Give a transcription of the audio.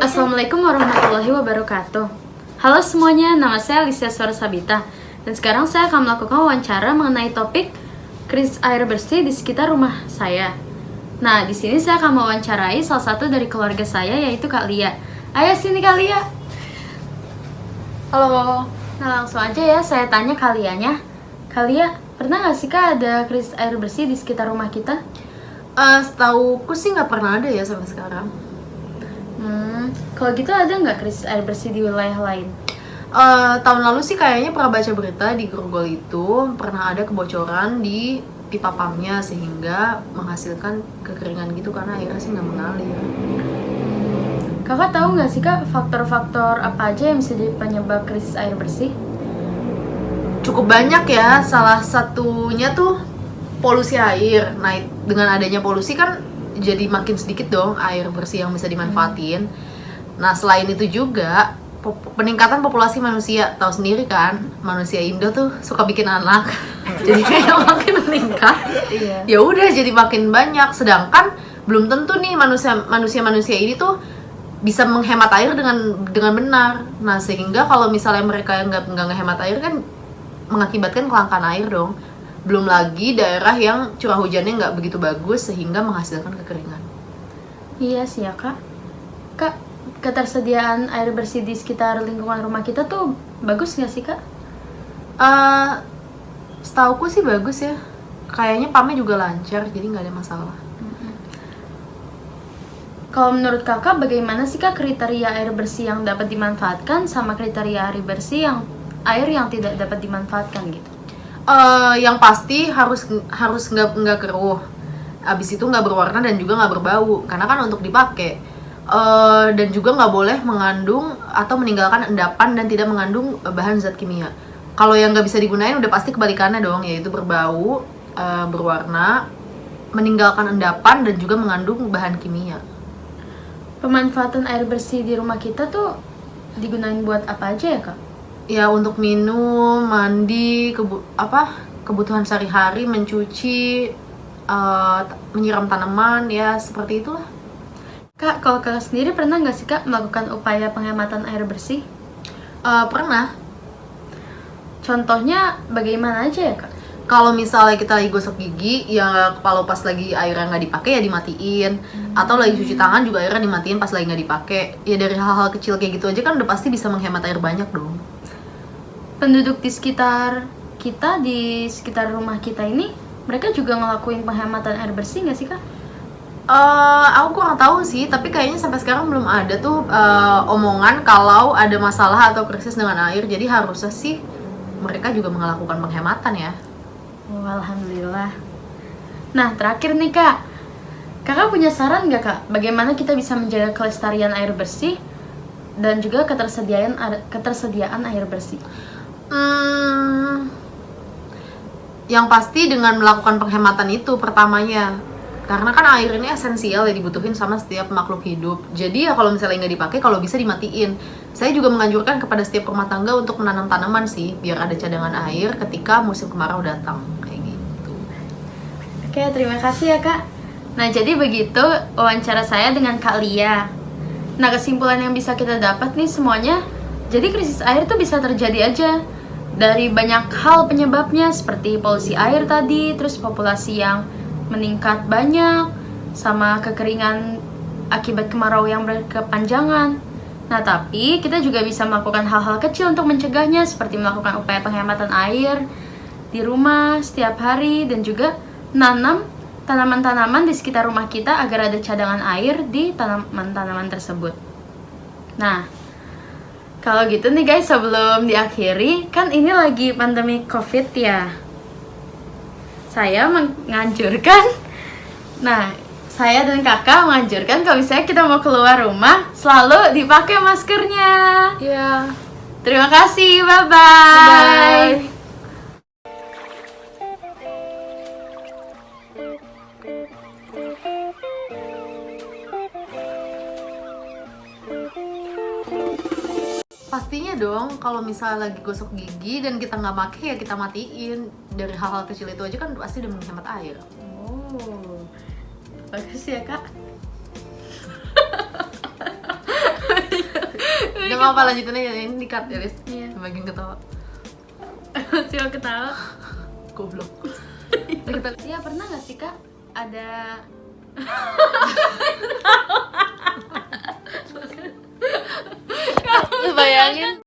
Assalamualaikum warahmatullahi wabarakatuh. Halo semuanya, nama saya Alicia Suara Sabita. Dan sekarang saya akan melakukan wawancara mengenai topik krisis air bersih di sekitar rumah saya. Nah, di sini saya akan mewawancarai salah satu dari keluarga saya, yaitu Kak Lia. Ayo sini Kak Lia. Halo. Nah, langsung aja ya saya tanya Kak Lianya. Kak Lia, pernah nggak sih Kak ada krisis air bersih di sekitar rumah kita? Setauku sih nggak pernah ada ya sampai sekarang. Kalau gitu ada nggak krisis air bersih di wilayah lain? Tahun lalu sih kayaknya pernah baca berita di Grogol itu pernah ada kebocoran di pipa pumpnya sehingga menghasilkan kekeringan gitu karena airnya sih nggak mengalir. Kakak tahu nggak sih Kak faktor-faktor apa aja yang bisa jadi penyebab krisis air bersih? Cukup banyak ya, salah satunya tuh polusi air. Nah, dengan adanya polusi kan jadi makin sedikit dong air bersih yang bisa dimanfaatin. Nah, selain itu juga peningkatan populasi manusia. Tahu sendiri kan, manusia Indo tuh suka bikin anak. Jadi kayak makin meningkat. Iya. Ya udah jadi makin banyak. Sedangkan belum tentu nih manusia ini tuh bisa menghemat air dengan benar. Nah, sehingga kalau misalnya mereka yang nggak ngehemat air kan mengakibatkan kelangkaan air dong. Belum lagi daerah yang curah hujannya nggak begitu bagus sehingga menghasilkan kekeringan. Iya sih ya Kak. Kak, ketersediaan air bersih di sekitar lingkungan rumah kita tuh bagus nggak sih Kak? Setauku sih bagus ya. Kayaknya pumpnya juga lancar, jadi nggak ada masalah. Kalau menurut Kakak bagaimana sih Kak kriteria air bersih yang dapat dimanfaatkan sama kriteria air bersih air yang tidak dapat dimanfaatkan gitu? Yang pasti harus nggak keruh. Abis itu nggak berwarna dan juga nggak berbau, karena kan untuk dipakai. Dan juga nggak boleh mengandung atau meninggalkan endapan dan tidak mengandung bahan zat kimia. Kalau yang nggak bisa digunain udah pasti kebalikannya dong, yaitu berbau, berwarna, meninggalkan endapan dan juga mengandung bahan kimia. Pemanfaatan air bersih di rumah kita tuh digunain buat apa aja ya Kak? Ya untuk minum, mandi, kebutuhan sehari-hari, mencuci, menyiram tanaman, ya seperti itulah. Kak, kalau Kakak sendiri pernah nggak sih Kak melakukan upaya penghematan air bersih? Pernah. Contohnya bagaimana aja ya Kak? Kalau misalnya kita lagi gosok gigi, ya kalau pas lagi airnya nggak dipakai ya dimatiin. Atau lagi cuci tangan juga airnya dimatiin pas lagi nggak dipakai. Ya dari hal-hal kecil kayak gitu aja kan udah pasti bisa menghemat air banyak dong. Penduduk di sekitar kita, di sekitar rumah kita ini, mereka juga ngelakuin penghematan air bersih nggak sih Kak? Aku kurang tahu sih, tapi kayaknya sampai sekarang belum ada tuh omongan kalau ada masalah atau krisis dengan air. Jadi harusnya sih mereka juga melakukan penghematan ya. Oh, alhamdulillah. Nah, terakhir nih Kak, Kakak punya saran nggak Kak? Bagaimana kita bisa menjaga kelestarian air bersih dan juga ketersediaan air bersih? Yang pasti dengan melakukan penghematan itu pertamanya, karena kan air ini esensial ya, dibutuhin sama setiap makhluk hidup. Jadi ya kalau misalnya nggak dipakai, kalau bisa dimatiin. Saya juga menganjurkan kepada setiap rumah tangga untuk menanam tanaman sih, biar ada cadangan air ketika musim kemarau datang, kayak gitu. Oke, terima kasih ya Kak. Nah, jadi begitu wawancara saya dengan Kak Lia. Nah, kesimpulan yang bisa kita dapat nih semuanya, jadi krisis air tuh bisa terjadi aja dari banyak hal penyebabnya, seperti polusi air tadi, terus populasi yang meningkat banyak, sama kekeringan akibat kemarau yang berkepanjangan. Nah, tapi kita juga bisa melakukan hal-hal kecil untuk mencegahnya, seperti melakukan upaya penghematan air di rumah setiap hari, dan juga nanam tanaman-tanaman di sekitar rumah kita agar ada cadangan air di tanaman-tanaman tersebut. Nah, kalau gitu nih guys, sebelum diakhiri, kan ini lagi pandemi COVID ya. Saya dan kakak menganjurkan kalau misalnya kita mau keluar rumah, selalu dipakai maskernya. Iya. Terima kasih, bye-bye. Bye. Pastinya dong, kalau misalnya lagi gosok gigi dan kita nggak pakai ya kita matiin. Dari hal-hal kecil itu aja kan pasti udah menghemat air. Oh, bagus ya Kak. Nggak apa lanjutin aja, ini di-cut ya, Riz. Iya. Bagian ketawa. Siapa ketawa? Goblok. Iya, pernah nggak sih Kak ada Lu bayangin